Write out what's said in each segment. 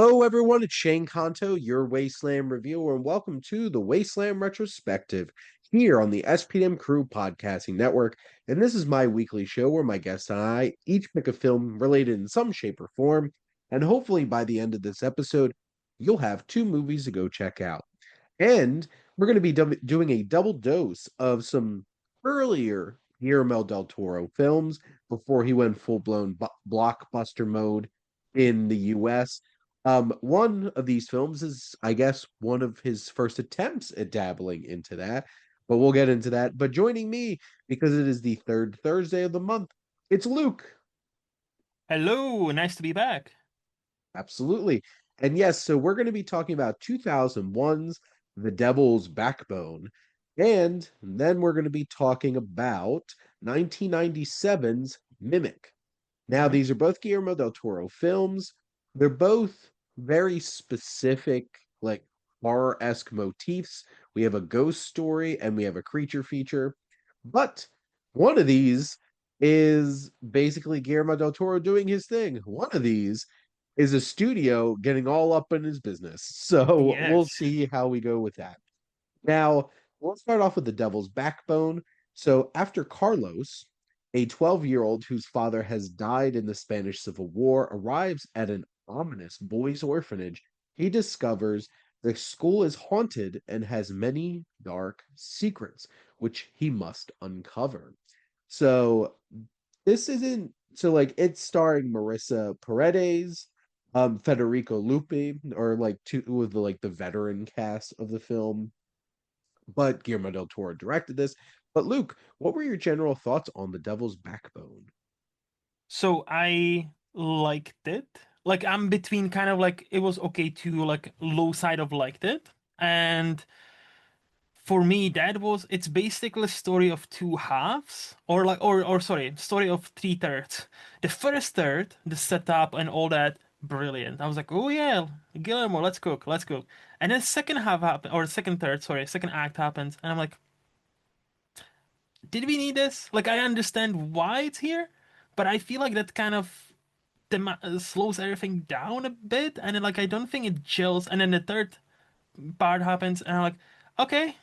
Hello, everyone. It's Shane Kanto, your Wasteland reviewer, and welcome to the Wasteland Retrospective here on the SPM Crew Podcasting Network. And this is my weekly show where my guests and I each pick a film related in some shape or form. And hopefully, by the end of this episode, you'll have two movies to go check out. And we're going to be doing a double dose of some earlier Guillermo del Toro films before he went full blown blockbuster mode in the US. One of these films is, I guess, one of his first attempts at dabbling into that, but we'll get into that. But joining me, because it is the third Thursday of the month, it's Luke. Hello, nice to be back. Absolutely. And yes, so we're going to be talking about 2001's The Devil's Backbone. And then we're going to be talking about 1997's Mimic. Now, hmm these are both Guillermo del Toro films. They're both very specific, like horror-esque motifs. We have a ghost story and we have a creature feature. But one of these is basically Guillermo del Toro doing his thing. One of these is a studio getting all up in his business. So we'll Yes. see how we go with that. Now, we'll start off with the Devil's Backbone. So, after Carlos, a 12-year-old whose father has died in the Spanish Civil War, arrives at an ominous boys' orphanage, he discovers the school is haunted and has many dark secrets, which he must uncover. So, this isn't so like it's starring Marissa Paredes, Federico Lupi, or like two with the veteran cast of the film, but Guillermo del Toro directed this. But Luke, what were your general thoughts on The Devil's Backbone? So I liked it. Like I'm between kind of like it was okay to like low side of liked it. And for me that was it's basically a story of two halves or sorry, story of three thirds. The first third, the setup and all that, brilliant. I was like, oh yeah, Guillermo, let's cook, let's cook. And then second half happened or second third, sorry, second act happens, and I'm like, did we need this? Like, I understand why it's here, but I feel like that kind of slows everything down a bit, and then like I don't think it gels. And then the third part happens, and I'm like, okay,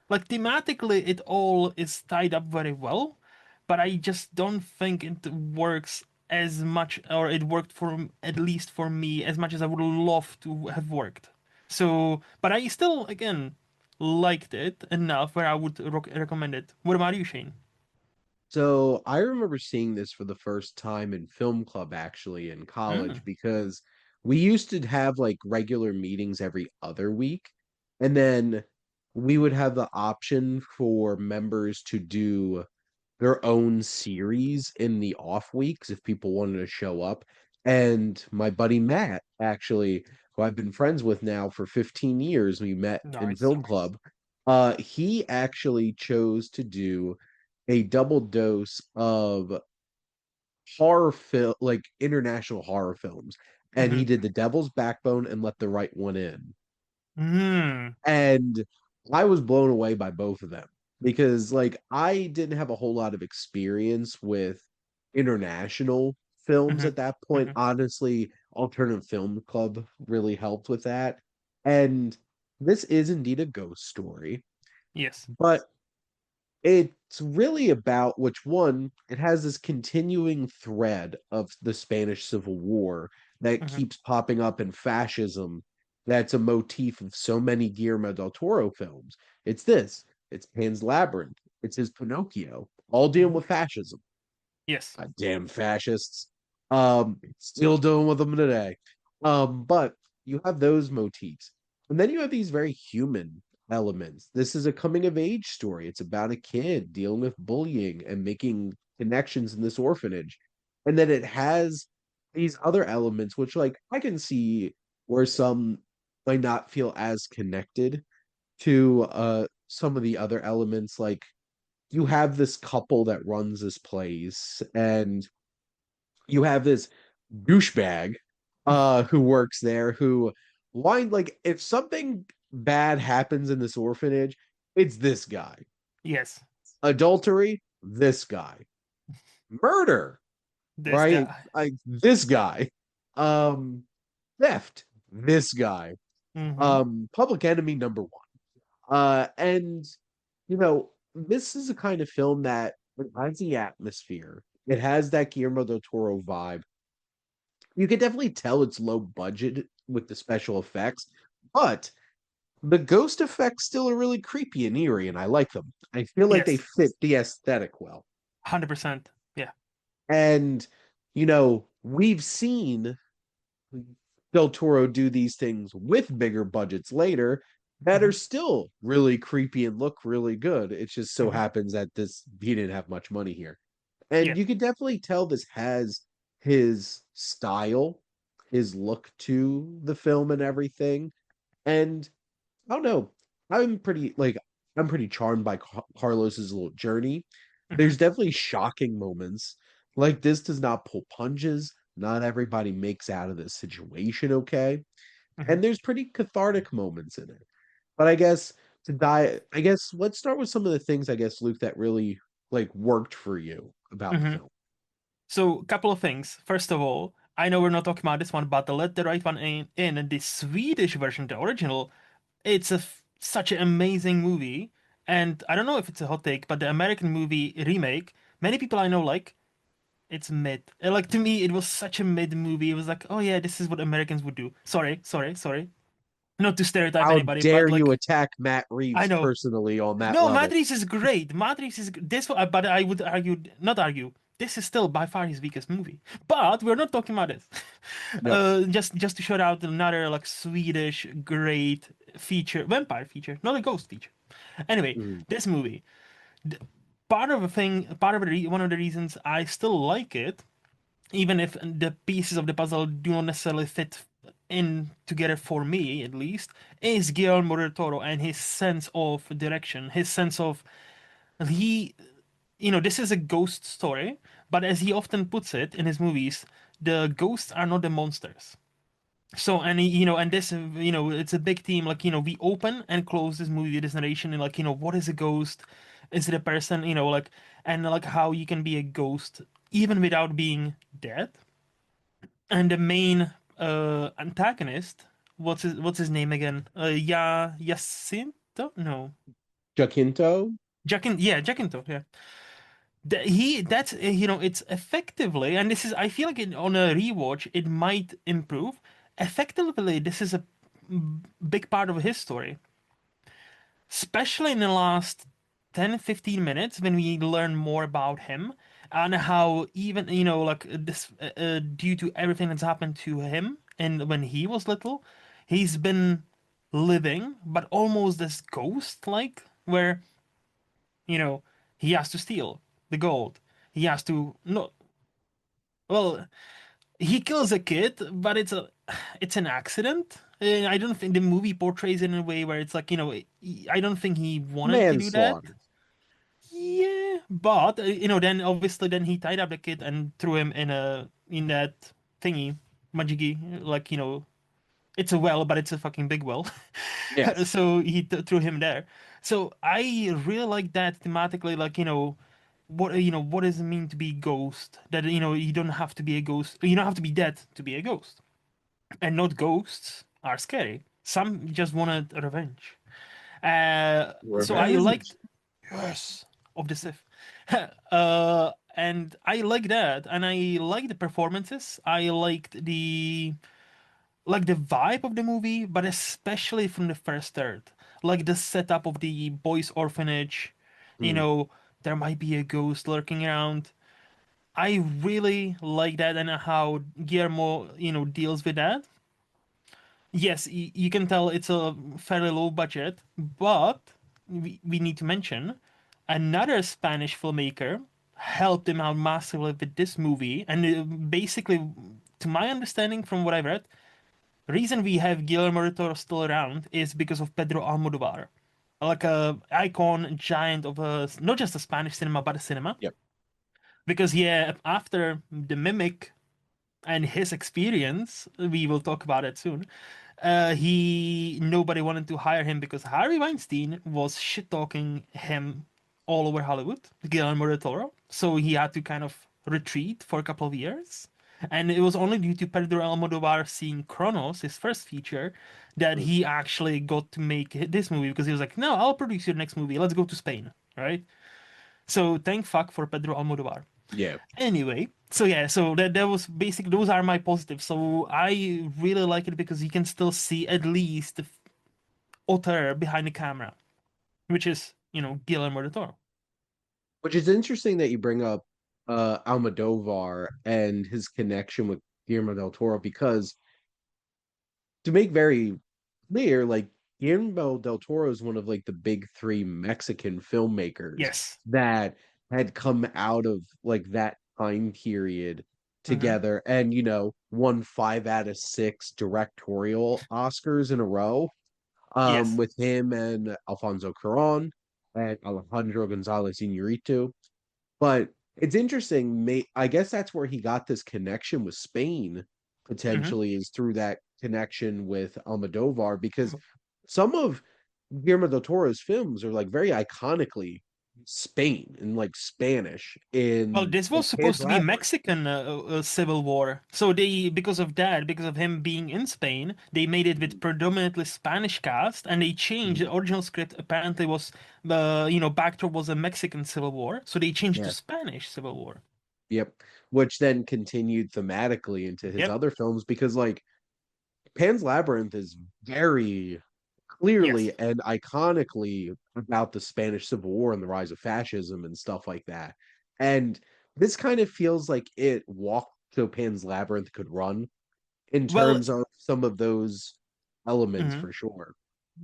like thematically it all is tied up very well, but I just don't think it works as much, or it worked for at least for me as much as I would love to have worked. So, but I still again liked it enough where I would recommend it. What about you, Shane? So I remember seeing this for the first time in film club actually in college Mm. because we used to have like regular meetings every other week, and then we would have the option for members to do their own series in the off weeks if people wanted to show up. And my buddy Matt, actually, who I've been friends with now for 15 years, we met in Nice. film club. He actually chose to do a double dose of horror film, like international horror films. And he hmm did The Devil's Backbone and Let the Right One In. Mm. And I was blown away by both of them because like I didn't have a whole lot of experience with international films hmm at that point. hmm Honestly, Alternative Film Club really helped with that. And this is indeed a ghost story, Yes. but it's really about which one it has this continuing thread of the Spanish Civil War that hmm keeps popping up in fascism. That's a motif of so many Guillermo del Toro films. It's this, it's Pan's Labyrinth, it's his Pinocchio, all dealing hmm with fascism. Yes. God damn fascists. Still dealing with them today. But you have those motifs. And then you have these very human elements. This is a coming of age story. It's about a kid dealing with bullying and making connections in this orphanage. And then it has these other elements, which like I can see where some might not feel as connected to some of the other elements. Like you have this couple that runs this place, and you have this douchebag who works there who wind like if something bad happens in this orphanage, it's this guy. Yes. Adultery, this guy. Murder, This right? guy. Like this guy. Um Theft. this guy, Mm-hmm. Public Enemy number one. And this is a kind of film that it has the atmosphere. It has that Guillermo del Toro vibe. You can definitely tell it's low budget with the special effects, but the ghost effects still are really creepy and eerie, and I like them. I feel like they Yes, fit the aesthetic well. 100%. Yeah. And, we've seen Del Toro do these things with bigger budgets later that Mm-hmm. are still really creepy and look really good. It just so Mm-hmm. happens that this he didn't have much money here. Yeah. And you could definitely tell this has his style, his look to the film and everything. And I don't know. I'm pretty charmed by Carlos's little journey. Mm-hmm. There's definitely shocking moments. Like this does not pull punches. Not everybody makes out of this situation okay. Mm-hmm. And there's pretty cathartic moments in it. But I guess let's start with some of the things I guess Luke that really like worked for you about the Mm-hmm. film. So, couple of things. First of all, I know we're not talking about this one, but let the right one in the Swedish version, the original, it's such an amazing movie. And I don't know if it's a hot take, but the American movie remake, many people I know like, it's mid. Like to me, it was such a mid movie. It was like, oh yeah, this is what Americans would do. Sorry, sorry, sorry. Not to stereotype How anybody, dare but you like, attack Matt I Reeves know. personally on that No, level? Matrix is great. Matrix is this, but I would argue, not argue. This is still by far his weakest movie. But we're not talking about this. No. Just to shout out another like Swedish great feature, vampire feature, not a ghost feature. Anyway, Mm. this movie, part of the thing, part of one of the reasons I still like it, even if the pieces of the puzzle do not necessarily fit in together for me at least, is Guillermo del Toro and his sense of direction, his sense of he this is a ghost story, but as he often puts it in his movies, the ghosts are not the monsters. So, and and this, it's a big theme. Like, we open and close this movie, this narration, and like, what is a ghost? Is it a person? Like, and like how you can be a ghost even without being dead. And the main antagonist, what's his name again? Jacinto? No, Jacinto? Yeah, Jacinto. Yeah. That's it's effectively, and this is I feel like on a rewatch it might improve. Effectively, this is a big part of his story, especially in the last 10-15 minutes when we learn more about him and how even like this due to everything that's happened to him and when he was little, he's been living but almost this ghost like where you know he has to steal the gold, he has to no well he kills a kid but it's an accident. I don't think the movie portrays it in a way where it's like I don't think he wanted to do that. Manslaughter. Yeah, but then obviously then he tied up the kid and threw him in that thingy majiggy, like it's a well but it's a fucking big well. Yes. So he threw him there. So I really like that thematically, like what does it mean to be ghost? That you don't have to be a ghost. You don't have to be dead to be a ghost. And not ghosts are scary. Some just wanted revenge. So I Revenge. liked yes of the Sith. And I like that, and I like the performances. I liked the vibe of the movie, but especially from the first third, like the setup of the boys' orphanage. You Mm. know, there might be a ghost lurking around. I really like that and how Guillermo, deals with that. Yes, you can tell it's a fairly low budget, but we need to mention another Spanish filmmaker helped him out massively with this movie. And basically, to my understanding from what I've read, the reason we have Guillermo del Toro still around is because of Pedro Almodovar, like a icon, giant of not just a Spanish cinema, but a cinema. Yep. Because yeah, after The Mimic and his experience, we will talk about it soon. He nobody wanted to hire him because Harvey Weinstein was shit talking him all over Hollywood, Guillermo del Toro. So he had to kind of retreat for a couple of years. And it was only due to Pedro Almodovar seeing Kronos, his first feature, that Mm. he actually got to make this movie because he was like, "No, I'll produce your next movie. Let's go to Spain." Right? So thank fuck for Pedro Almodovar. Yeah. Anyway, so yeah, so that was basically those are my positives. So I really like it because you can still see at least the author behind the camera, which is, Guillermo del Toro. Which is interesting that you bring up Almodovar and his connection with Guillermo del Toro, because to make very clear, like Guillermo del Toro is one of like the big three Mexican filmmakers Yes. that had come out of like that time period Mm-hmm. together, and won 5 out of 6 directorial Oscars in a row, Yes. with him and Alfonso Cuarón and Alejandro González Iñárritu. But it's interesting. I guess that's where he got this connection with Spain, Mm-hmm. potentially, is through that connection with Almodovar, because some of Guillermo del Toro's films are like very iconically Spain and like Spanish Well, in this like was Pan's supposed to be Labyrinth. Mexican Civil War. So they, because of that, because of him being in Spain, they made it with predominantly Spanish cast, and they changed Mhm. the original script. Apparently, was the backdrop was a Mexican Civil War, so they changed to Yeah. Spanish Civil War. Yep. Which then continued thematically into his Yep. other films, because like Pan's Labyrinth is very Yes. clearly and iconically about the Spanish Civil War and the rise of fascism and stuff like that. And this kind of feels like it walked so Pan's Labyrinth could run in Well, terms of some of those elements mhm. for sure.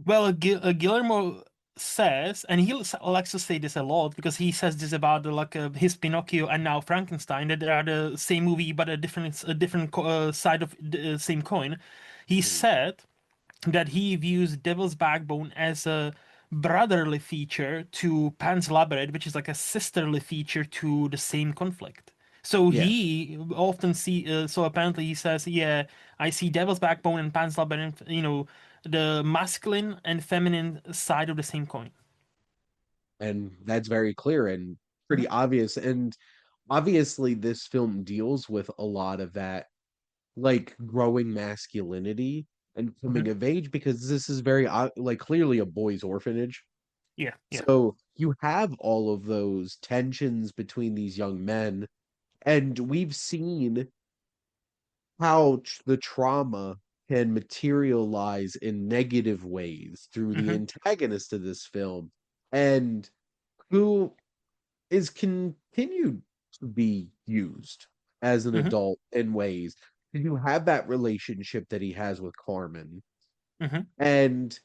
Well, Guillermo says, and he likes to say this a lot because he says this about his Pinocchio and now Frankenstein, that they are the same movie but a different side of the same coin. He Mhm. said that he views Devil's Backbone as a brotherly feature to Pan's Labyrinth, which is like a sisterly feature to the same conflict. So Yeah. he often so apparently he says, yeah, I see Devil's Backbone and Pan's Labyrinth, the masculine and feminine side of the same coin. And that's very clear and Mhm. pretty obvious. And obviously, this film deals with a lot of that, like growing masculinity and coming Mhm. of age, because this is very like clearly a boys' orphanage. Yeah, yeah. So you have all of those tensions between these young men, and we've seen how the trauma can materialize in negative ways through the Hmm. antagonist of this film, and who is continued to be used as an Hmm. adult in ways. You have that relationship that he has with Carmen, Hmm. and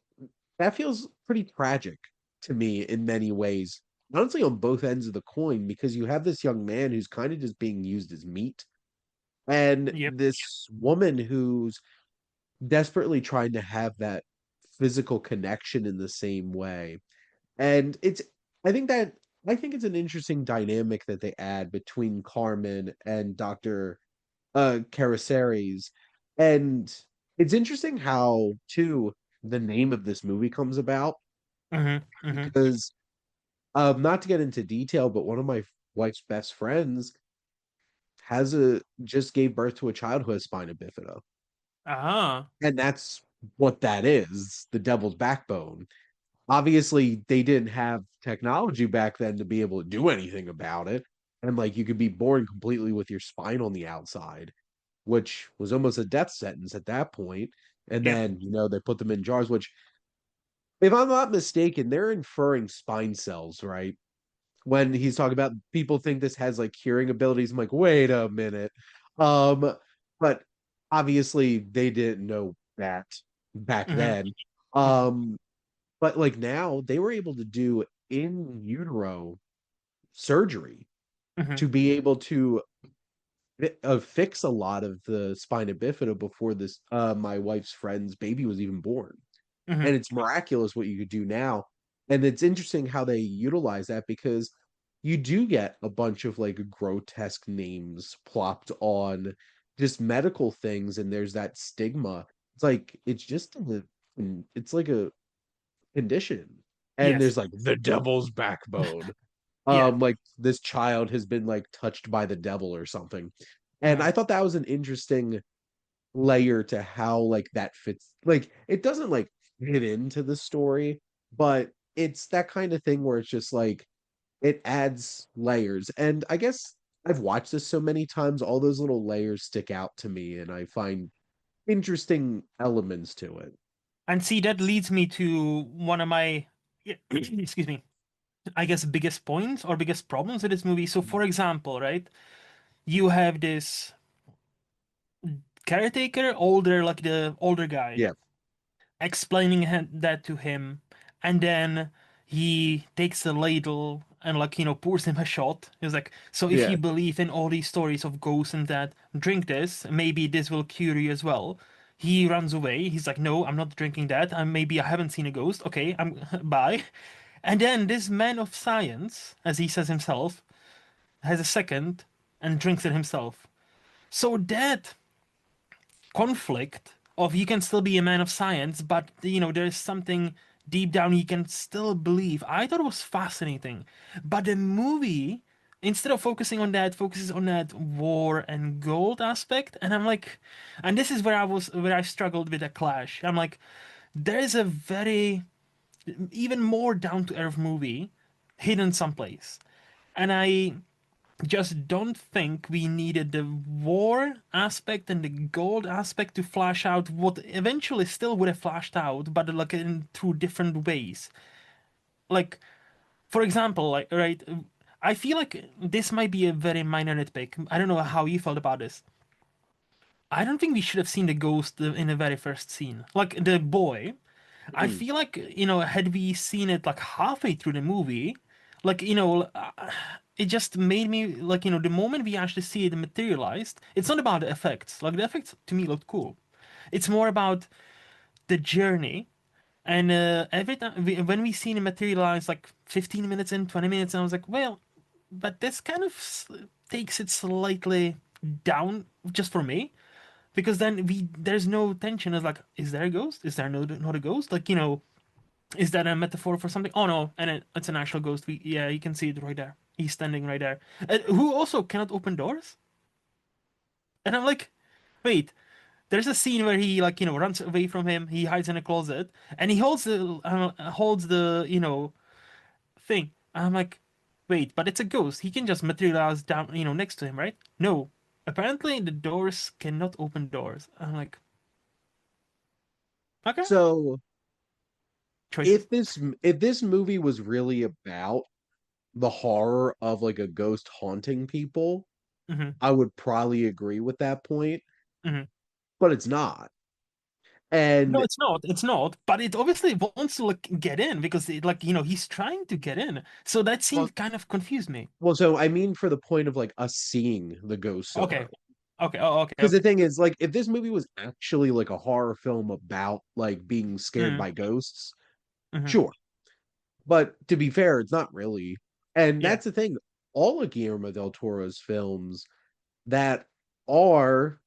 that feels pretty tragic to me in many ways. Honestly, on both ends of the coin, because you have this young man who's kind of just being used as meat, and Yep. this woman who's desperately trying to have that physical connection in the same way. And I think that I think it's an interesting dynamic that they add between Carmen and Dr. Caraceres. And it's interesting how, too, the name of this movie comes about, Hmm. Hmm. because not to get into detail, but one of my wife's best friends has a just gave birth to a child who has spina bifida. Ah. And that's what that is, the devil's backbone. Obviously, they didn't have technology back then to be able to do anything about it. And like you could be born completely with your spine on the outside, which was almost a death sentence at that point. And Yep. then, they put them in jars, which, if I'm not mistaken, they're inferring spine cells, right? When he's talking about people think this has like hearing abilities. I'm like, wait a minute. Um, but obviously they didn't know that back Hmm. then. Hmm. Um, but like now they were able to do in utero surgery Hmm. to be able to fix a lot of the spina bifida before this my wife's friend's baby was even born. Hmm. And it's miraculous what you could do now. And it's interesting how they utilize that, because you do get a bunch of like grotesque names plopped on just medical things, and there's that stigma. It's just it's like a condition. And Yes. there's like the devil's backbone. Yeah. Like this child has been like touched by the devil or something. And Uh-huh. I thought that was an interesting layer to how like that fits. Like it doesn't like fit into the story, but it's that kind of thing where it's just like it adds layers. And I guess I've watched this so many times, all those little layers stick out to me, and I find interesting elements to it. And see, that leads me to one of my, excuse me, I guess biggest points or biggest problems with this movie. So, for example, right, you have this caretaker, older, like the older guy, Yeah, explaining that to him, and then he takes a ladle and like pours him a shot. He's like, so if yeah. you believe in all these stories of ghosts and that, drink this. Maybe this will cure you as well. He runs away. He's like, no, I'm not drinking that. And maybe I haven't seen a ghost. Okay, I'm bye. And then this man of science, as he says himself, has a second and drinks it himself. So that conflict of you can still be a man of science, but there's something deep down you can still believe. I thought it was fascinating, but the movie, instead of focusing on that, focuses on that war and gold aspect, and I'm like, and this is where I struggled with the clash. I'm like, there is a very even more down to earth movie hidden someplace, and I just don't think we needed the war aspect and the gold aspect to flash out what eventually still would have flashed out, but like through different ways. Like, for example, like right, I feel like this might be a very minor nitpick. I don't know how you felt about this. I don't think we should have seen the ghost in the very first scene. Like the boy, I Mm. feel like, had we seen it like halfway through the movie, like, it just made me like, the moment we actually see it materialized, it's not about the effects. Like, the effects to me looked cool. It's more about the journey. And every time when we seen it materialize, like 15 minutes in, 20 minutes, I was like, well, but this kind of takes it slightly down just for me because then there's no tension. It's like, is there a ghost? Is there no not a ghost? Like, is that a metaphor for something? Oh no, and it's an actual ghost. Yeah, you can see it right there. He's standing right there. Who also cannot open doors. And I'm like, wait. There's a scene where he like runs away from him. He hides in a closet and he holds the thing. I'm like, wait, but it's a ghost. He can just materialize down next to him, right? No, apparently the doors cannot open doors. I'm like, okay, So choices. if this movie was really about the horror of like a ghost haunting people, Mm-hmm. I would probably agree with that point, Mm-hmm. but it's not. No, And it's not. It's not. But it obviously wants to like get in because he's trying to get in. So that well, scene kind of confused me. so I mean for the point of like us seeing the ghost so Okay. early. Okay. Oh, okay. Because the Okay. thing is, like, if this movie was actually like a horror film about like being scared Mm-hmm. by ghosts, Mm-hmm. sure. But to be fair, it's not really. And Yeah. that's the thing. All of Guillermo del Toro's films that are,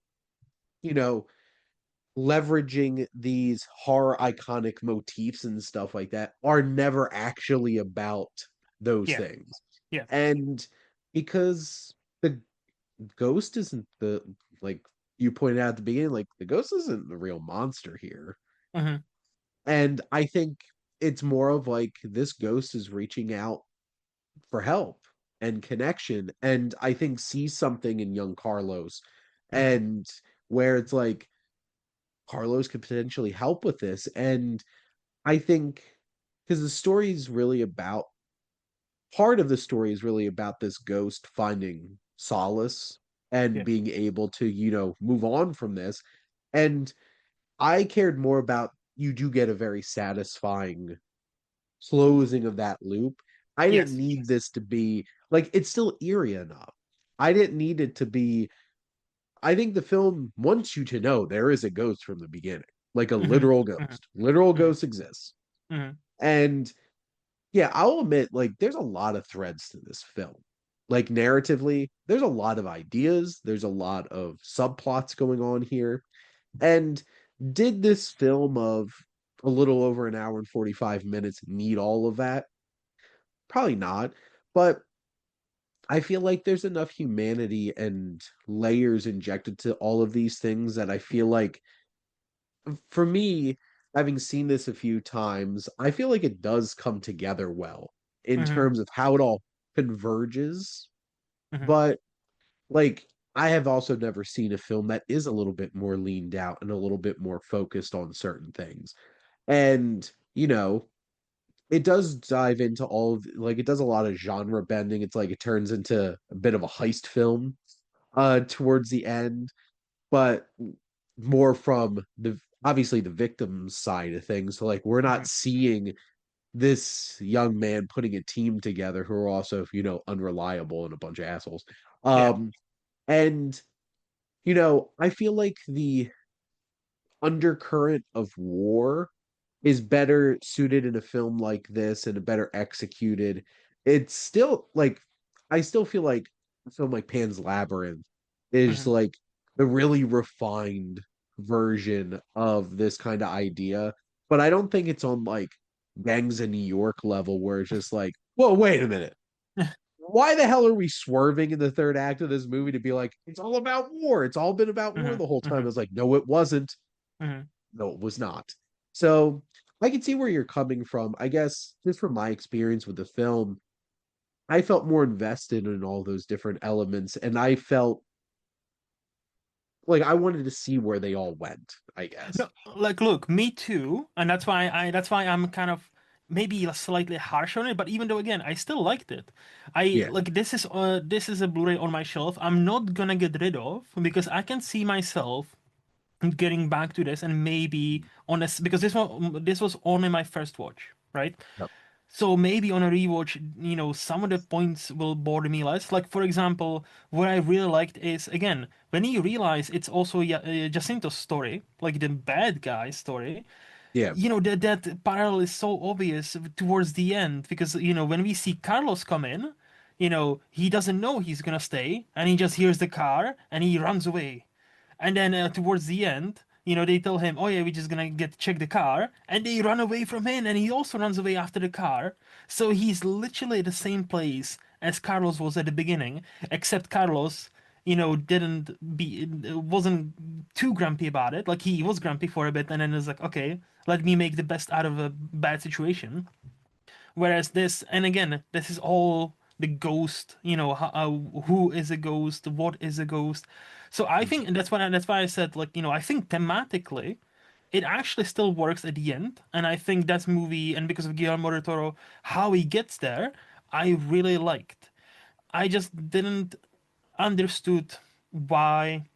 you know, leveraging these horror iconic motifs and stuff like that are never actually about those Yeah. things. Yeah. And because the ghost isn't the like you pointed out at the beginning, like the ghost isn't the real monster here. Mm-hmm. And I think it's more of like this ghost is reaching out for help and connection. And I think sees something in young Carlos Mm-hmm. and where it's like Carlos could potentially help with this. And I think because the story is really about part of the story is really about this ghost finding solace and Yeah. being able to, move on from this. And I cared more about you do get a very satisfying closing of that loop. I didn't Yes. need this to be like it's still eerie enough. I didn't need it to be I think the film wants you to know there is a ghost from the beginning, like a Mm-hmm. literal Mm-hmm. ghost. Literal Mm-hmm. ghost exists. Mm-hmm. And yeah, I'll admit, like, there's a lot of threads to this film. Like, narratively, there's a lot of ideas, there's a lot of subplots going on here. And did this film of a little over an hour and 45 minutes need all of that? Probably not. But I feel like there's enough humanity and layers injected to all of these things that I feel like for me, having seen this a few times, I feel like it does come together well in Hmm. terms of how it all converges. Hmm. But like, I have also never seen a film that is a little bit more leaned out and a little bit more focused on certain things. And, it does dive into all of like it does a lot of genre bending. It's like it turns into a bit of a heist film towards the end, but more from the obviously the victim's side of things. So like we're not Hmm. seeing this young man putting a team together who are also, unreliable and a bunch of assholes. Yeah. Um and I feel like the undercurrent of war is better suited in a film like this and better executed. It's still like I still feel like a film like Pan's Labyrinth is Hmm. like the really refined version of this kind of idea, but I don't think it's on like Gangs of New York level where it's just like, whoa, wait a minute. Why the hell are we swerving in the third act of this movie to be like, it's all about war? It's all been about war Hmm. the whole time. I Hmm. was like, no, it wasn't. Hmm. No, it was not. So I can see where you're coming from. I guess just from my experience with the film, I felt more invested in all those different elements, and I felt like I wanted to see where they all went, I guess. No, like, look, me too, and that's why I'm kind of maybe slightly harsh on it. But even though, again, I still liked it. I Yeah. like this is a Blu-ray on my shelf. I'm not gonna get rid of because I can see myself getting back to this and maybe on this because this was only my first watch, right? Yep. So maybe on a rewatch, some of the points will bother me less. Like for example, what I really liked is again when you realize it's also Jacinto's story, like the bad guy story. Yeah. That parallel is so obvious towards the end because when we see Carlos come in, he doesn't know he's gonna stay, and he just hears the car and he runs away. And then towards the end, they tell him, "Oh yeah, we're just gonna get check the car," and they run away from him, and he also runs away after the car. So he's literally at the same place as Carlos was at the beginning, except Carlos, wasn't too grumpy about it. Like he was grumpy for a bit, and then it's like, okay, let me make the best out of a bad situation. Whereas this, and again, this is all the ghost. Who is a ghost? What is a ghost? So I think, and that's why I said, like, I think thematically, it actually still works at the end, and I think that movie, and because of Guillermo del Toro, how he gets there, I really liked. I just didn't understood why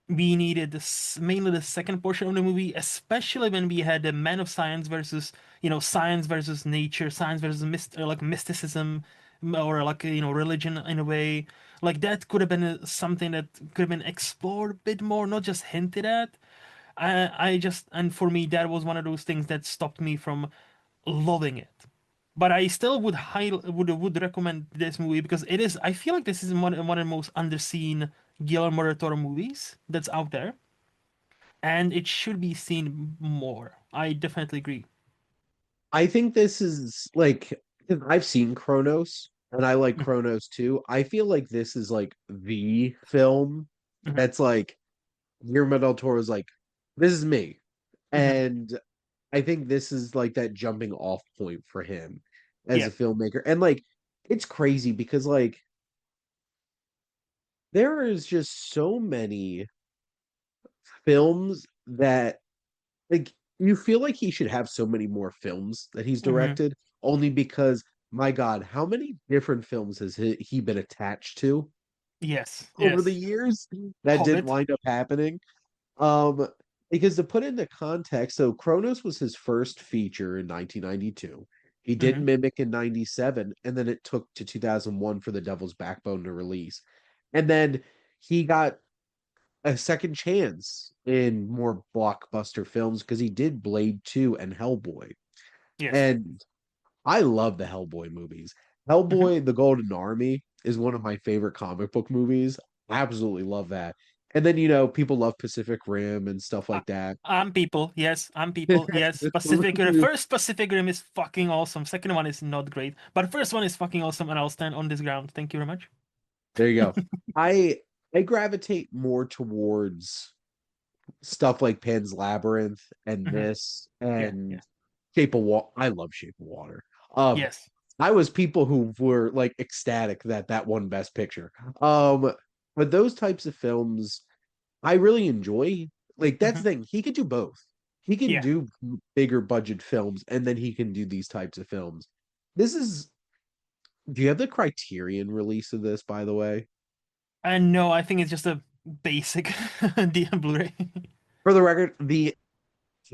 we needed this mainly the second portion of the movie, especially when we had the man of science versus science versus nature, science versus like mysticism, or like religion in a way. Like that could have been something that could have been explored a bit more, not just hinted at. I just and for me that was one of those things that stopped me from loving it. But I still would recommend this movie because it is. I feel like this is one of the most underseen Guillermo del Toro movies that's out there, and it should be seen more. I definitely agree. I think this is like 'cause I've seen Kronos and I like Mhm. Kronos too. I feel like this is like the film Mhm. that's like Guillermo del Toro's like, this is me. Mhm. And I think this is like that jumping off point for him as Yeah. a filmmaker. And like it's crazy because like there is just so many films that like you feel like he should have so many more films that he's Mhm. directed only because my God, how many different films has he been attached to Yes. over the Yes. years that didn't Hobbit. wind up happening? Um, because to put into context, so Kronos was his first feature in 1992. He did Mhm. Mimic in 97, and then it took to 2001 for The Devil's Backbone to release. And then he got a second chance in more blockbuster films because he did Blade 2 and Hellboy. Yes. And I love the Hellboy movies. Mhm. Hellboy, The Golden Army is one of my favorite comic book movies. I absolutely love that. And then people love Pacific Rim and stuff I, like that. I'm people. Yes, I'm people. Yes, Pacific. The first Pacific Rim is fucking awesome. Second one is not great, but the first one is fucking awesome, and I'll stand on this ground. Thank you very much. There you go. I I gravitate more towards stuff like Pan's Labyrinth and Hmm. this Yeah, yeah. and Shape of Water. I love Shape of Water. Um, Yes. I was people who were like ecstatic that that won Best Picture. Um, but those types of films I really enjoy. Like that's Hmm. the thing. He could do both. He can Yeah. do bigger budget films and then he can do these types of films. This is do you have the Criterion release of this, by the way? And no, I think it's just a basic Blu-ray. For the record, the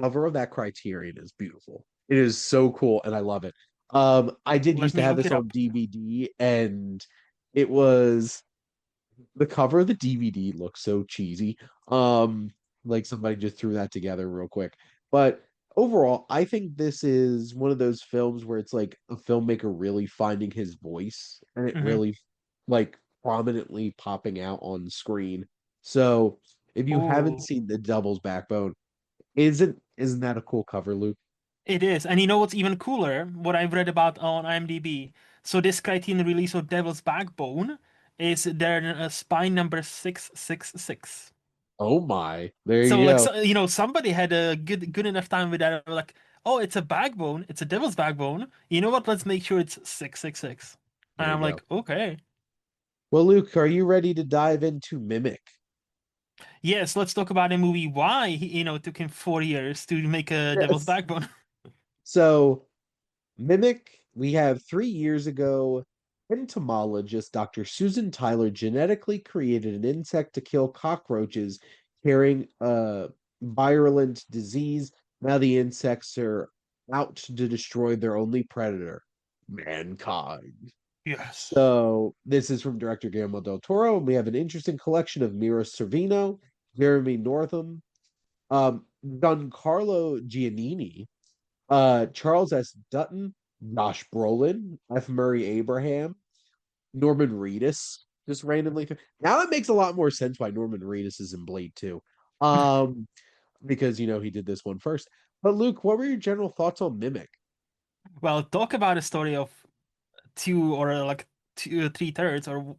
cover of that Criterion is beautiful. It is so cool and I love it. I did Let used to me have look this it on up. DVD and it was the cover of the DVD looks so cheesy. Like somebody just threw that together real quick. But overall, I think this is one of those films where it's like a filmmaker really finding his voice and it Hmm. really like prominently popping out on screen. So if you haven't Oh, seen The Devil's Backbone, isn't that a cool cover, Luke? it is. And you know what's even cooler? What I've read about on IMDb. So this Criterion release of Devil's Backbone is their spine number 666. Oh my, there So you like go. so, somebody had a good enough time with that. Like, oh, it's a backbone. It's a devil's backbone. You know what? Let's make sure it's 666. And There you I'm go. like, okay. Well, Luke, are you ready to dive into Mimic? Yes, let's talk about a movie. Why took him 4 years to make a devil's Yes. backbone. So Mimic, we have 3 years ago, entomologist Dr. Susan Tyler genetically created an insect to kill cockroaches carrying a virulent disease. Now the insects are out to destroy their only predator, mankind. Yes. So this is from director Guillermo del Toro, and we have an interesting collection of Mira Sorvino, Jeremy Northam, Giancarlo Giannini, Charles S. Dutton, Josh Brolin, F. Murray Abraham, Norman Reedus, just randomly. Now it makes a lot more sense why Norman Reedus is in Blade 2. Um, because he did this one first. But Luke, what were your general thoughts on Mimic? Well, talk about a story of two or like two, three thirds or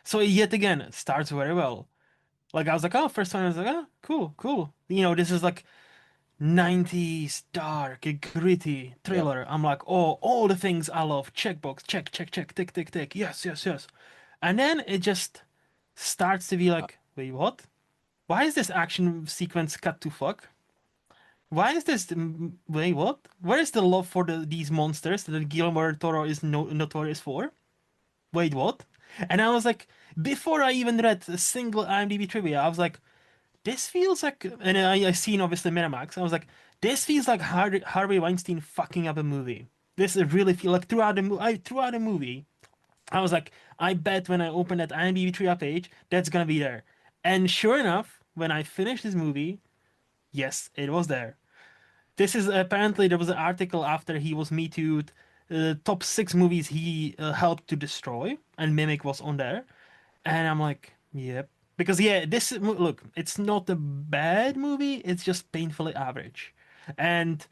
so yet again it starts very well. Like I was like, oh, first time I was like, oh, cool, cool. This is like 90s dark, gritty Yep. thriller. I'm like, oh, all the things I love. Checkbox, check, check, check, tick, tick, tick. Yes, yes, yes. And then it just starts to be Uh, like, wait, what? Why is this action sequence cut to fuck? Why is this? Wait, what? Where is the love for these monsters that Guillermo del Toro is notorious for? Wait, what? And I was like, before I even read a single IMDb trivia, I was like, this feels like, and I seen obviously Miramax. I was like, this feels like Harvey Weinstein fucking up a movie. This really feel like throughout the movie. I was like, I bet when I open that IMDb trivia page, that's gonna be there. And sure enough, when I finished this movie, yes, it was there. This is apparently there was an article after he was Me Too'd, top 6 movies he helped to destroy, and Mimic was on there. And I'm like, yep. Because yeah, look, it's not a bad movie, it's just painfully average. And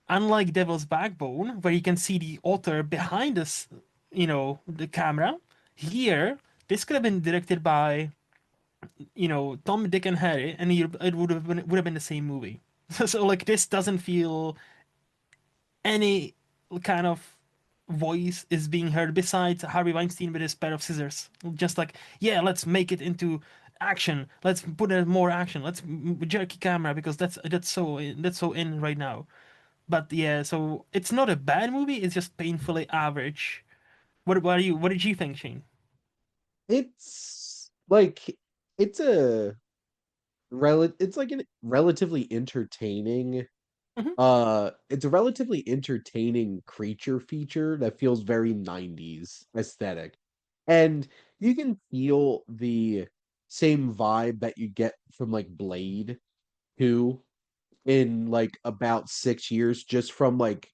unlike Devil's Backbone, where you can see the author behind us, the camera, here, this could have been directed by, Tom, Dick, and Harry, and it would have been the same movie. So like this doesn't feel any kind of voice is being heard besides Harvey Weinstein with his pair of scissors. Just like, yeah, let's make it into action. Let's put in more action. Let's jerky camera because that's so in right now. But yeah, so it's not a bad movie. It's just painfully average. What did you think, Shane? it's like it's a it's like a relatively entertaining Hmm. it's a relatively entertaining creature feature that feels very 90s aesthetic. And you can feel the same vibe that you get from like Blade 2 in like about 6 years, just from like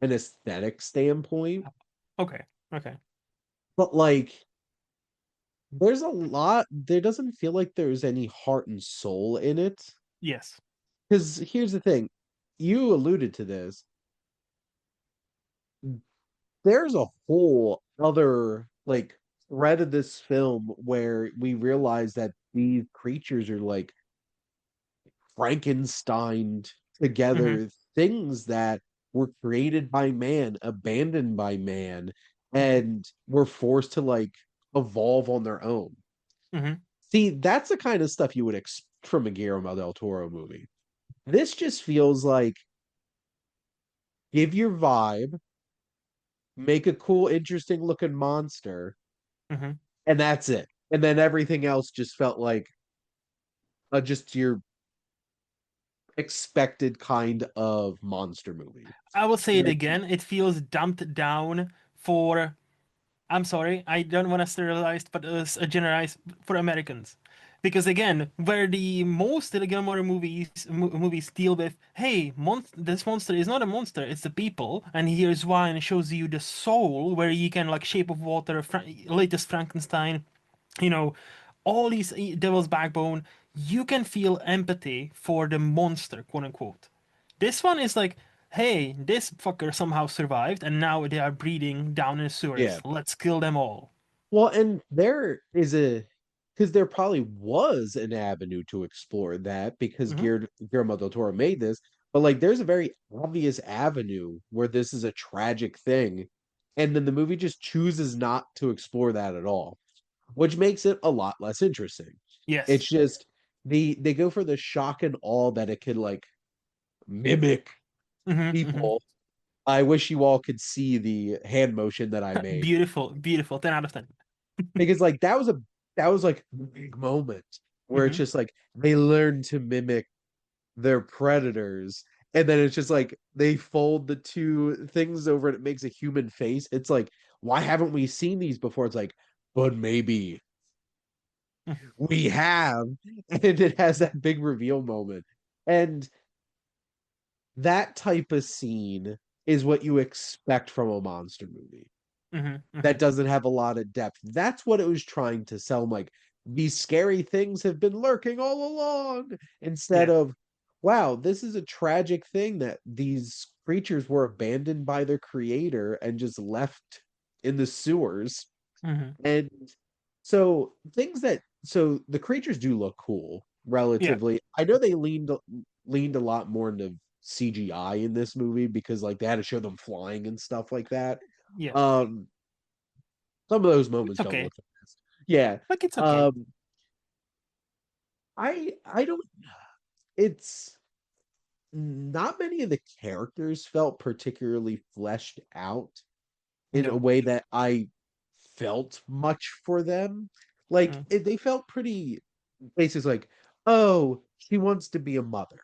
an aesthetic standpoint. Okay, okay. But like There's a lot. There doesn't feel like there's any heart and soul in it. Yes. Because here's the thing, you alluded to this. There's a whole other like thread of this film where we realize that these creatures are like Frankensteined Hmm. together things that were created by man, abandoned by man, Hmm. and were forced to like evolve on their own. Hmm. See, that's the kind of stuff you would expect from a Guillermo del Toro movie. This just feels like give your vibe, make a cool, interesting looking monster, Hmm. and that's it. And then everything else just felt like just your expected kind of monster movie. I will say it Like, again. It feels dumped down for. I'm sorry, I don't want to sterilize, but generalize for Americans, because again, where the most of the Gilmore movies deal with, hey, this monster is not a monster, it's the people, and here's why, and it shows you the soul, where you can like Shape of Water, latest Frankenstein, you know, all these Devil's Backbone, you can feel empathy for the monster, quote unquote. This one is like, hey, this fucker somehow survived, and now they are breeding down in the sewers. yeah. Let's kill them all. Well, and there is a because there probably was an avenue to explore that because Hmm. Guillermo del Toro made this, but like there's a very obvious avenue where this is a tragic thing, and then the movie just chooses not to explore that at all, which makes it a lot less interesting. It's Yes. just they go for the shock and awe that it could like mimic Hmm. Hmm. people. I wish you all could see the hand motion that I made Beautiful, beautiful. 10 out of 10. because like that was like the big moment where it's Hmm. just like they learn to mimic their predators, and then it's just like they fold the two things over and it makes a human face. It's like, why haven't we seen these before? It's like, but maybe we have. And it has that big reveal moment, and that type of scene is what you expect from a monster movie Hmm. that Hmm. doesn't have a lot of depth. That's what it was trying to sell. Like, these scary things have been lurking all along, instead Yeah. of, wow, this is a tragic thing that these creatures were abandoned by their creator and just left in the sewers. Hmm. And so the creatures do look cool Yeah. relatively. I know they leaned a lot more into CGI in this movie because like they had to show them flying and stuff like that. Yeah. Um, some of those It's moments don't okay. look the best. Yeah. Like, it's okay. Um, I don't it's not many of the characters felt particularly fleshed out in a No. way that I felt much for them. They felt pretty basically like, oh, she wants to be a mother.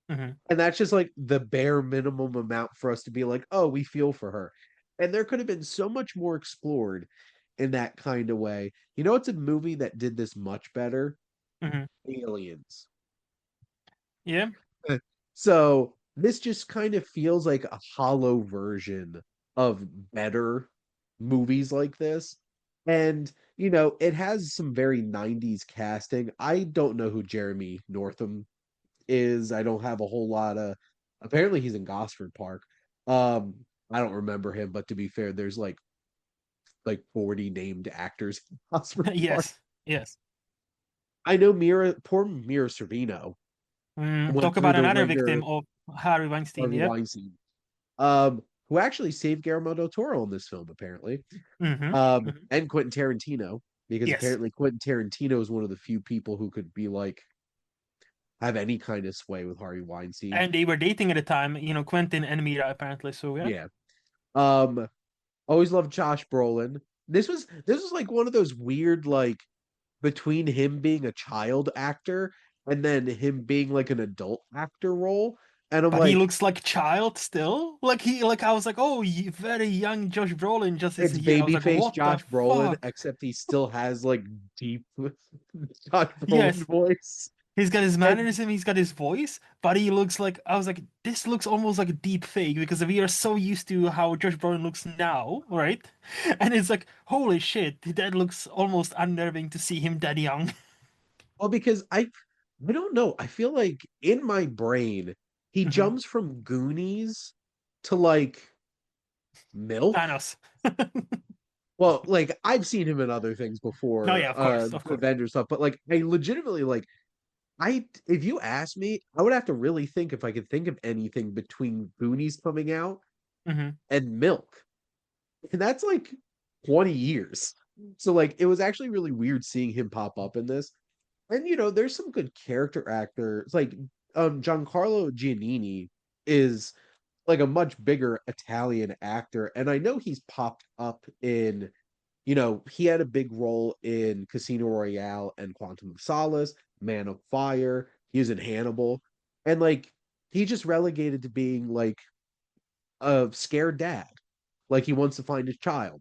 Hmm. And that's just like the bare minimum amount for us to be like, oh, we feel for her. And there could have been so much more explored in that kind of way. You know, it's a movie that did this much better. Hmm. Aliens. Yeah. So this just kind of feels like a hollow version of better movies like this. And, you know, it has some very 90s casting. I don't know who Jeremy Northam is. I don't have a whole lot of apparently he's in Gosford Park. I don't remember him, but to be fair, there's like 40 named actors in Gosford Park. Yes. Yes. I know poor Mira Sorvino went Talk through about the another victim ringer of Harvey Weinstein. Harvey Yeah. Weinstein, who actually saved Guillermo del Toro in this film, apparently, Hmm. Hmm. and Quentin Tarantino, because Yes. apparently Quentin Tarantino is one of the few people who could be like have any kind of sway with Harvey Weinstein. And they were dating at the time, Quentin and Mira apparently. So yeah. Yeah. Um, always loved Josh Brolin. This was like one of those weird like between him being a child actor and then him being like an adult actor role. And I'm But he like, looks like a child still. Like I was like, oh, very young Josh Brolin just is it's here. I was like, babyface what the Josh Brolin, fuck? except he still has like deep Josh Brolin Yes, voice. He's got his And mannerism, he's got his voice, but he looks like I was like, this looks almost like a deep fake because we are so used to how Josh Brolin looks now, right? And it's like, holy shit, that looks almost unnerving to see him that young. well, because I don't know. I feel like in my brain, he Hmm. jumps from Goonies to like Milk. Thanos. Well, like I've seen him in other things No, before, yeah, of course, of course. Avengers stuff, but like I legitimately like I if you ask me, I would have to really think if I could think of anything between Goonies coming out Hmm. and Milk. And that's like 20 years. So like it was actually really weird seeing him pop up in this. And there's some good character actors. Like Giancarlo Giannini is like a much bigger Italian actor. And I know he's popped up in, he had a big role in Casino Royale and Quantum of Solace, Man of Fire. He was in Hannibal. And like he just relegated to being like a scared dad. Like he wants to find his child.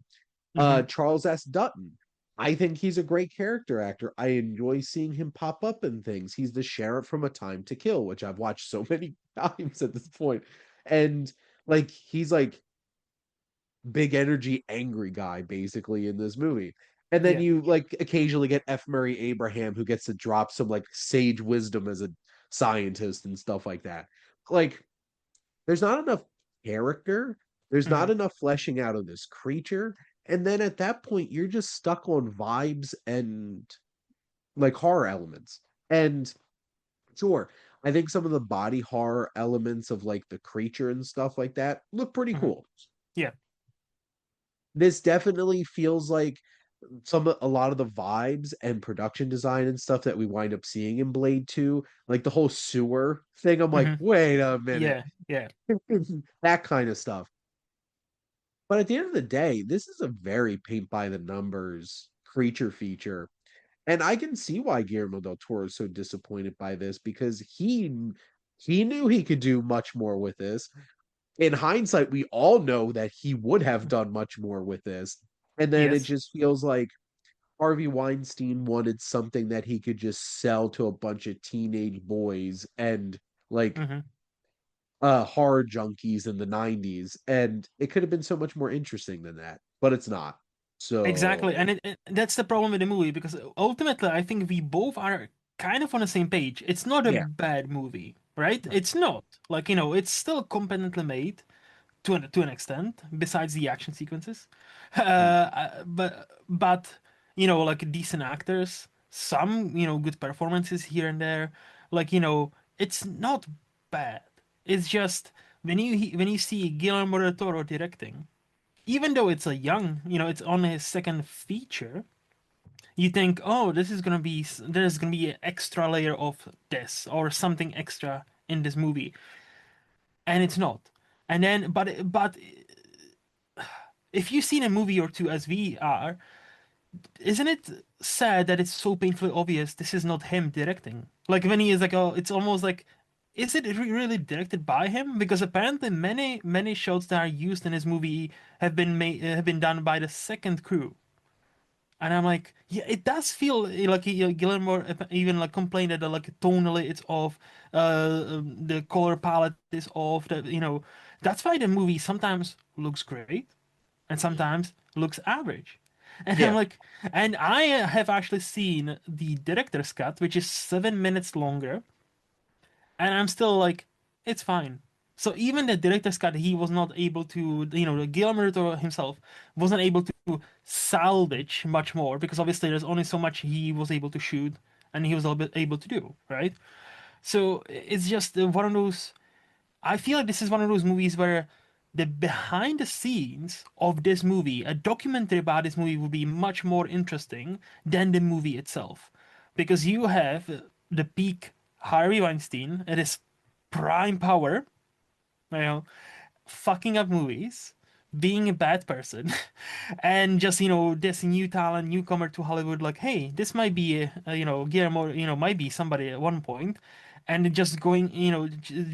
Hmm. Charles S. Dutton. I think he's a great character actor. I enjoy seeing him pop up in things. He's the sheriff from A Time to Kill, which I've watched so many times at this point. And like he's like big energy angry guy basically in this movie. And then Yeah. you like occasionally get F. Murray Abraham who gets to drop some like sage wisdom as a scientist and stuff like that. Like there's not enough character. There's not Hmm. enough fleshing out of this creature. And then at that point, you're just stuck on vibes and like horror elements. And sure, I think some of the body horror elements of like the creature and stuff like that look pretty Hmm. cool. Yeah. This definitely feels like a lot of the vibes and production design and stuff that we wind up seeing in Blade 2, like the whole sewer thing. I'm like, Hmm. wait a minute. Yeah. Yeah. That kind of stuff. But at the end of the day, this is a very paint by the numbers creature feature. And I can see why Guillermo del Toro is so disappointed by this because he knew he could do much more with this. In hindsight, we all know that he would have done much more with this. And then it Yes. just feels like Harvey Weinstein wanted something that he could just sell to a bunch of teenage boys and like Hmm. horror junkies in the 90s, and it could have been so much more interesting than that, but it's not. Exactly, So and that's the problem with the movie because ultimately I think we both are kind of on the same page. It's not a yeah. bad movie, right? No. It's not. Like, it's still competently made to an extent, besides the action sequences. But like decent actors, some good performances here and there. Like, it's not bad. It's just when you see Guillermo del Toro directing, even though it's a young, it's on his second feature, you think, oh, there's gonna be an extra layer of this or something extra in this movie, and it's not. And then, but if you've seen a movie or two as we are, isn't it sad that it's so painfully obvious this is not him directing? Like when he is like, oh, it's almost like, is it really directed by him? Because apparently many shots that are used in his movie have been done by the second crew. And I'm like, yeah, it does feel like Guillermo even like complained that like tonally it's off, the color palette is off. That that's why the movie sometimes looks great and sometimes looks average. And I'm Yeah. like, and I have actually seen the director's cut, which is 7 minutes longer, and I'm still like, it's fine. So even the director's cut, he was not able to, Guillermo del Toro himself wasn't able to salvage much more because obviously there's only so much he was able to shoot and he was able to do, right? So it's just one of those. I feel like this is one of those movies where the behind the scenes of this movie, a documentary about this movie, would be much more interesting than the movie itself. Because you have the peak Harvey Weinstein at his prime power, you know, fucking up movies, being a bad person, and just this new talent, newcomer to Hollywood, like, hey, this might be Guillermo, might be somebody at one point, and just going,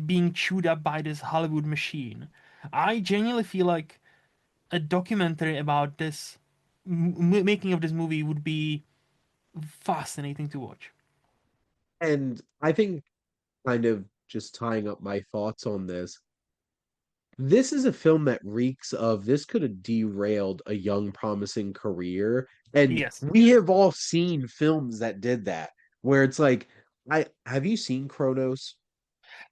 being chewed up by this Hollywood machine. I genuinely feel like a documentary about this making of this movie would be fascinating to watch. And I think kind of just tying up my thoughts on this is a film that reeks of this could have derailed a young, promising career. And Yes. we have all seen films that did that, where it's like, I have you seen Kronos?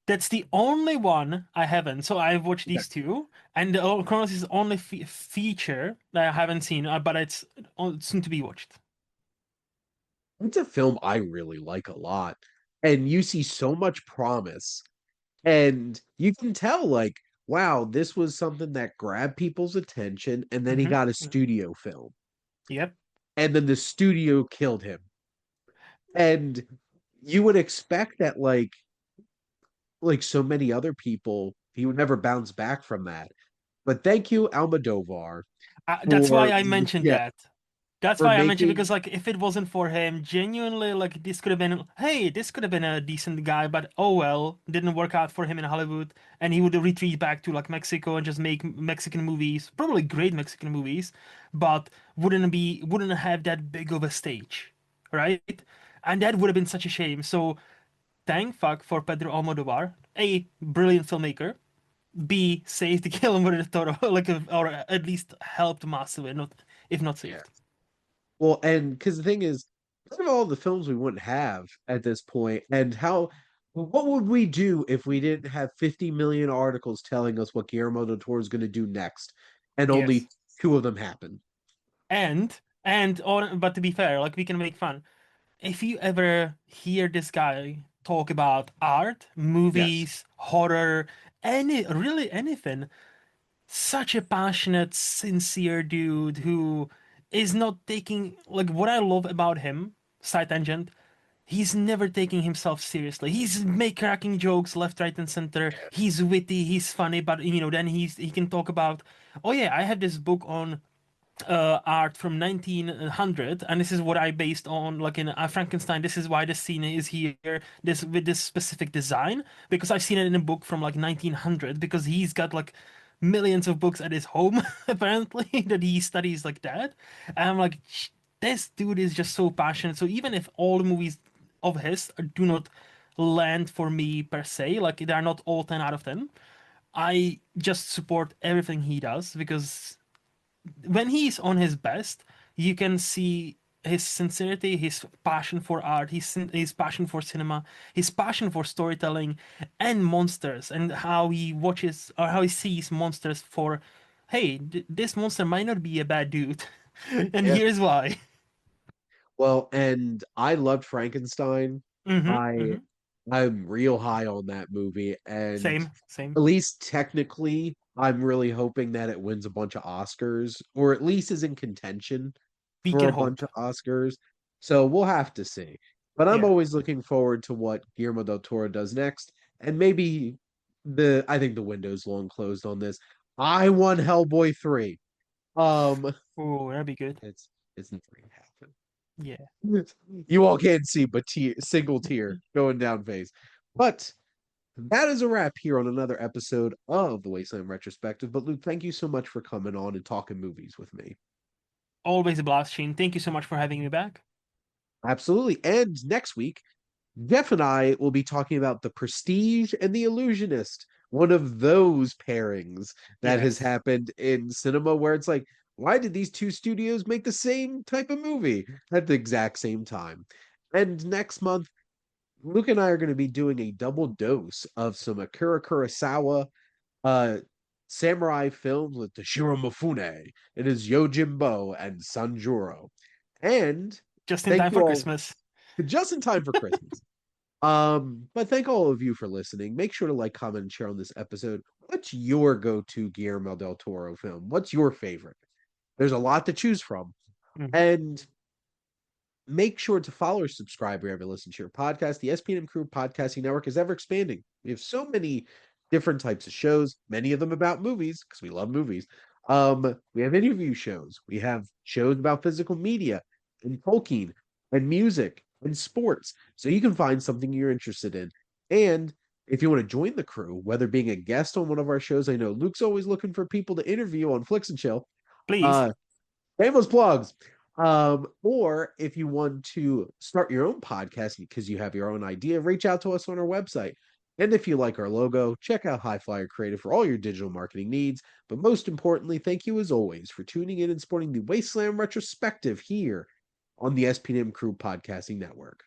That's the only one I haven't. So I've watched Okay. these two, and Chronos is the only feature that I haven't seen, but it's soon to be watched. It's a film I really like a lot. And you see so much promise. And you can tell, like, wow, this was something that grabbed people's attention. And then he Hmm. got a studio film. Yep. And then the studio killed him. And you would expect that, like so many other people, he would never bounce back from that. But thank you, Almodovar, That's why for I mentioned yeah, that. That's for why I mentioned making because like if it wasn't for him, genuinely like this could have been hey, this could have been a decent guy, but oh well, didn't work out for him in Hollywood, and he would retreat back to like Mexico and just make Mexican movies, probably great Mexican movies, but wouldn't have that big of a stage, right? And that would have been such a shame. So thank fuck for Pedro Almodovar, a brilliant filmmaker. B saved Guillermo del Toro, like or at least helped massively, not if not yeah. saved. Well, and because the thing is, think of all the films we wouldn't have at this point, and how what would we do if we didn't have 50 million articles telling us what Guillermo del Toro is going to do next, and Yes. only two of them happen? But to be fair, like we can make fun. If you ever hear this guy talk about art, Yes. movies, horror, really anything, such a passionate, sincere dude who is not taking like what I love about him, side tangent, he's never taking himself seriously. He's make cracking jokes left, right, and center. He's witty, he's funny, but then he can talk about, oh yeah, I have this book on art from 1900, and this is what I based on like in Frankenstein. This is why this scene is here, this with this specific design, because I've seen it in a book from like 1900, because he's got like millions of books at his home apparently that he studies like that. And I'm like, this dude is just so passionate. So even if all the movies of his do not land for me per se, like they're not all 10 out of 10, I just support everything he does because when he's on his best, you can see his sincerity, his passion for art, his passion for cinema, his passion for storytelling and monsters, and how he watches or how he sees monsters for, hey, this monster might not be a bad dude, and Yeah. here's why. Well, and I loved Frankenstein. Mm-hmm. I Mm-hmm. I'm real high on that movie, and Same. Same. at least technically, I'm really hoping that it wins a bunch of Oscars, or at least is in contention We for can a hope. bunch of Oscars. So we'll have to see. But I'm Yeah. always looking forward to what Guillermo del Toro does next, and maybe I think the window's long closed on this. I won Hellboy 3. Um, Oh, that'd be good. it's not going to happen. Yeah. You all can't see, but single tear going down face. But that is a wrap here on another episode of the Wasteland Retrospective. But Luke, thank you so much for coming on and talking movies with me. Always a blast, Shane. Thank you so much for having me back. Absolutely. And next week, Jeff and I will be talking about The Prestige and The Illusionist, one of those pairings that has Yes. happened in cinema where it's like, why did these two studios make the same type of movie at the exact same time? And next month, Luke and I are going to be doing a double dose of some Akira Kurosawa uh samurai films with Toshiro Mifune. It is Yojimbo and Sanjuro. And Just in thank time you for all Christmas. just in time for Christmas. But thank all of you for listening. Make sure to like, comment, and share on this episode. What's your go-to Guillermo del Toro film? What's your favorite? There's a lot to choose from. Mhm. And make sure to follow or subscribe wherever you listen to your podcast. The SPM Crew Podcasting Network is ever expanding. We have so many different types of shows, many of them about movies because we love movies. We have interview shows. We have shows about physical media and Tolkien and music and sports. So you can find something you're interested in. And if you want to join the crew, whether being a guest on one of our shows, I know Luke's always looking for people to interview on Flicks and Chill. Please. Uh, Shameless plugs. Or if you want to start your own podcast because you have your own idea, reach out to us on our website. And if you like our logo, check out High Flyer Creative for all your digital marketing needs. But most importantly, thank you as always for tuning in and supporting the Wasteland Retrospective here on the SPDM Crew Podcasting Network.